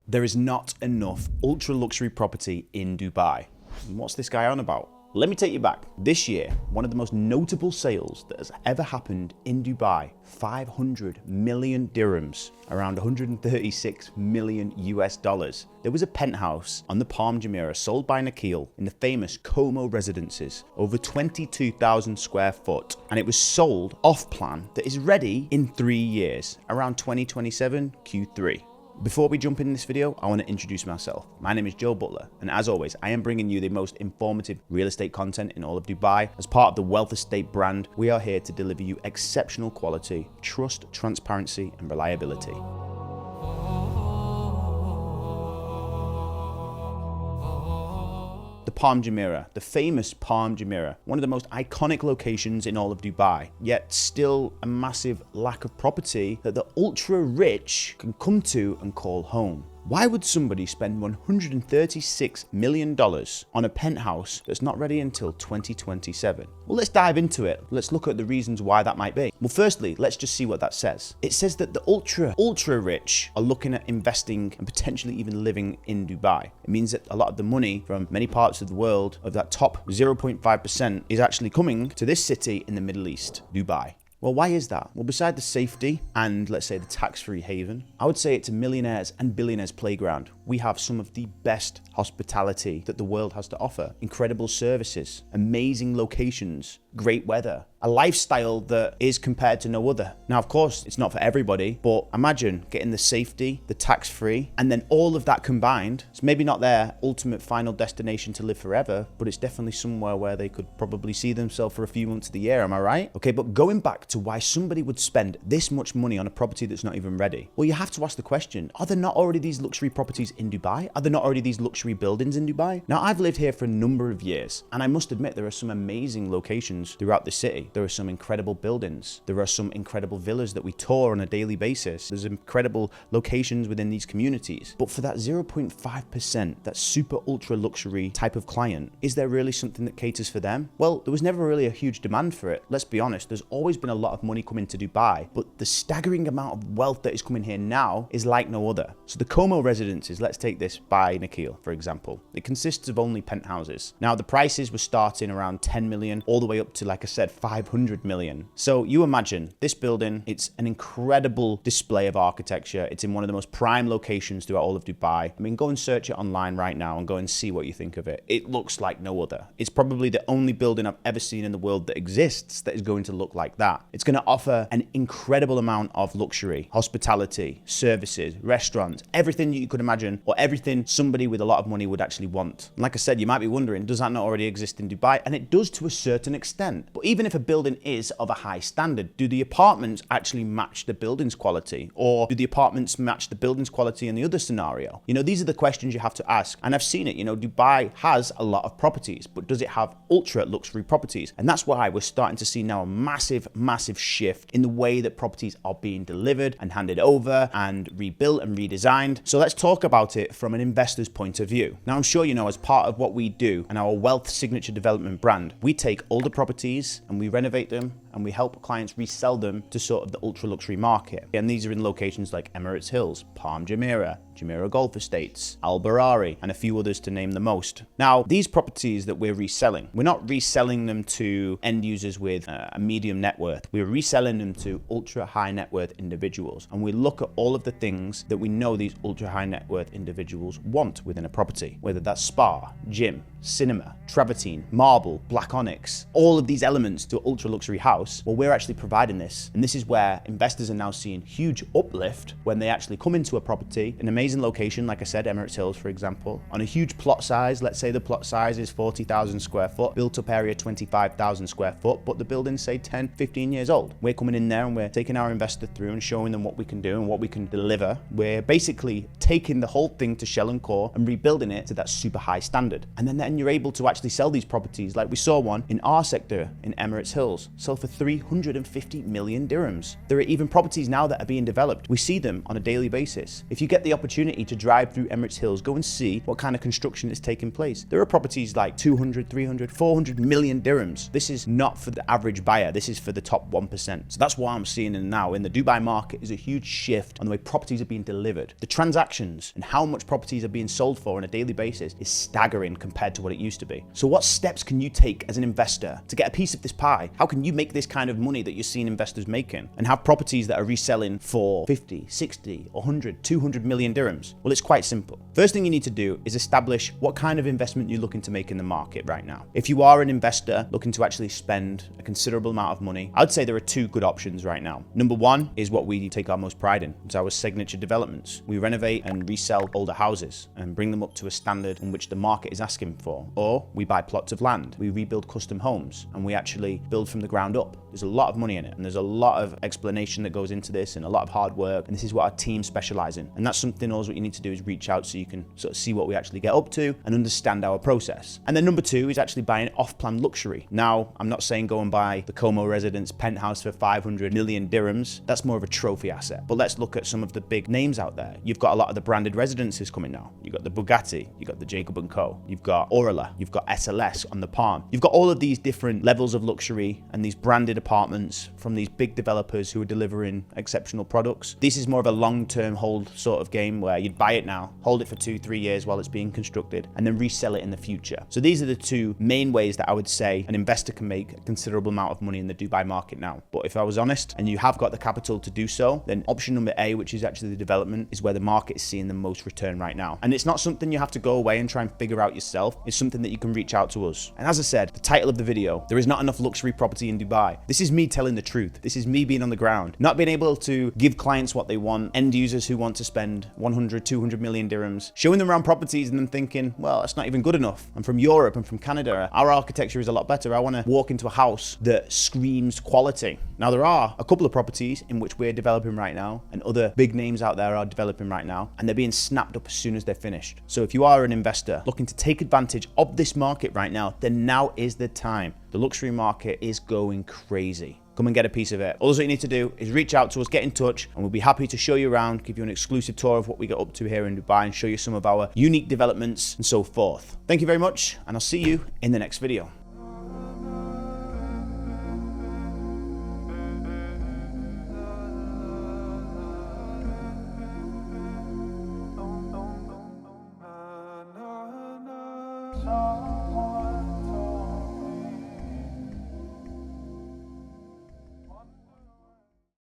There is not enough ultra luxury property in Dubai. And what's this guy on about? Let me take you back. This year, one of the most notable sales that has ever happened in Dubai, 500 million dirhams, around 136 million US dollars. There was a penthouse on the Palm Jumeirah sold by Nikhil in the famous Como residences, over 22,000 square foot, and it was sold off plan that is ready in 3 years, around 2027 Q3. Before we jump in this video, I want to introduce myself. My name is Joe Butler, and as always, I am bringing you the most informative real estate content in all of Dubai. As part of the Wealth Estate brand, we are here to deliver you exceptional quality, trust, transparency, and reliability. The Palm Jumeirah, the famous Palm Jumeirah, one of the most iconic locations in all of Dubai, yet still a massive lack of property that the ultra rich can come to and call home. Why would somebody spend $136 million on a penthouse that's not ready until 2027? Well, let's dive into it. Let's look at the reasons why that might be. Well, firstly, let's just see what that says. It says that the ultra rich are looking at investing and potentially even living in Dubai. It means that a lot of the money from many parts of the world, of that top 0.5%, is actually coming to this city in the Middle East, Dubai. Well, why is that? Well, beside the safety and, let's say, the tax-free haven, I would say it's a millionaires and billionaires playground. We have some of the best hospitality that the world has to offer. Incredible services, amazing locations, great weather, a lifestyle that is compared to no other. Now, of course, it's not for everybody, but imagine getting the safety, the tax-free, and then all of that combined. It's maybe not their ultimate final destination to live forever, but it's definitely somewhere where they could probably see themselves for a few months of the year, am I right? Okay, but going back to why somebody would spend this much money on a property that's not even ready, well, you have to ask the question, are there not already these luxury properties in Dubai? Are there not already these luxury buildings in Dubai? Now, I've lived here for a number of years, and I must admit there are some amazing locations throughout the city. There are some incredible buildings. There are some incredible villas that we tour on a daily basis. There's incredible locations within these communities. But for that 0.5%, that super ultra luxury type of client, is there really something that caters for them? Well, there was never really a huge demand for it. Let's be honest, there's always been a lot of money coming to Dubai, but the staggering amount of wealth that is coming here now is like no other. So the Como residences, let's take this by Nikhil, for example. It consists of only penthouses. Now, the prices were starting around 10 million, all the way up to, like I said, 500 million. So you imagine this building, it's an incredible display of architecture. It's in one of the most prime locations throughout all of Dubai. I mean, go and search it online right now and go and see what you think of it. It looks like no other. It's probably the only building I've ever seen in the world that exists that is going to look like that. It's going to offer an incredible amount of luxury, hospitality, services, restaurants, everything you could imagine, or everything somebody with a lot of money would actually want. And like I said, you might be wondering, does that not already exist in Dubai? And it does to a certain extent. But even if a building is of a high standard, do the apartments actually match the building's quality? Or do the apartments match the building's quality in the other scenario? You know, these are the questions you have to ask. And I've seen it, you know, Dubai has a lot of properties, but does it have ultra luxury properties? And that's why we're starting to see now a massive shift in the way that properties are being delivered and handed over and rebuilt and redesigned. So let's talk about it from an investor's point of view. Now, I'm sure you know, as part of what we do and our wealth signature development brand, we take older properties and we renovate them and we help clients resell them to sort of the ultra luxury market. And these are in locations like Emirates Hills, Palm Jumeirah, Jumeirah Golf Estates, Al Barari, and a few others to name the most. Now, these properties that we're reselling, we're not reselling them to end users with a medium net worth. We're reselling them to ultra high net worth individuals. And we look at all of the things that we know these ultra high net worth individuals want within a property, whether that's spa, gym, cinema, travertine, marble, black onyx, all of these elements to ultra luxury house. Well, we're actually providing this. And this is where investors are now seeing huge uplift when they actually come into a property, an amazing location, like I said, Emirates Hills, for example, on a huge plot size. Let's say the plot size is 40,000 square foot, built up area 25,000 square foot, but the building's say 10, 15 years old. We're coming in there and we're taking our investor through and showing them what we can do and what we can deliver. We're basically taking the whole thing to shell and core and rebuilding it to that super high standard. And then you're able to actually sell these properties, like we saw one in our sector in Emirates Hills, sell for 350 million dirhams. There are even properties now that are being developed. We see them on a daily basis. If you get the opportunity to drive through Emirates Hills, go and see what kind of construction is taking place. There are properties like 200, 300, 400 million dirhams. This is not for the average buyer. This is for the top 1%. So that's what I'm seeing now in the Dubai market is a huge shift on the way properties are being delivered. The transactions and how much properties are being sold for on a daily basis is staggering compared to what it used to be. So what steps can you take as an investor to get a piece of this pie? How can you make this kind of money that you're seeing investors making and have properties that are reselling for 50, 60, 100, 200 million dirhams? Well, it's quite simple. First thing you need to do is establish what kind of investment you're looking to make in the market right now. If you are an investor looking to actually spend a considerable amount of money, I'd say there are two good options right now. Number one is what we take our most pride in. It's our signature developments. We renovate and resell older houses and bring them up to a standard in which the market is asking for. Or we buy plots of land, we rebuild custom homes, and we actually build from the ground up. There's a lot of money in it, and there's a lot of explanation that goes into this and a lot of hard work, and this is what our team specialize in. And that's something else what you need to do is reach out so you can sort of see what we actually get up to and understand our process. And then number two is actually buying off-plan luxury. Now, I'm not saying go and buy the Como residence penthouse for 500 million dirhams. That's more of a trophy asset. But let's look at some of the big names out there. You've got a lot of the branded residences coming now. You've got the Bugatti, you've got the Jacob & Co, you've got Orla, you've got SLS on the Palm. You've got all of these different levels of luxury and these branded apartments from these big developers who are delivering exceptional products. This is more of a long-term hold sort of game where you'd buy it now, hold it for 2-3 years while it's being constructed, and then resell it in the future. So these are the two main ways that I would say an investor can make a considerable amount of money in the Dubai market now. But if I was honest, and you have got the capital to do so, then option number A, which is actually the development, is where the market is seeing the most return right now. And it's not something you have to go away and try and figure out yourself. It's something that you can reach out to us. And as I said, the title of the video, there is not enough luxury property in Dubai. This is me telling the truth. This is me being on the ground, not being able to give clients what they want, end users who want to spend 100, 200 million dirhams, showing them around properties and then thinking, well, that's not even good enough. I'm from Europe, I'm from Canada. Our architecture is a lot better. I want to walk into a house that screams quality. Now, there are a couple of properties in which we're developing right now, and other big names out there are developing right now, and they're being snapped up as soon as they're finished. So if you are an investor looking to take advantage of this market right now, then now is the time. The luxury market is going crazy. Come and get a piece of it. All that you need to do is reach out to us, get in touch, and we'll be happy to show you around, give you an exclusive tour of what we get up to here in Dubai, and show you some of our unique developments and so forth. Thank you very much, and I'll see you in the next video. So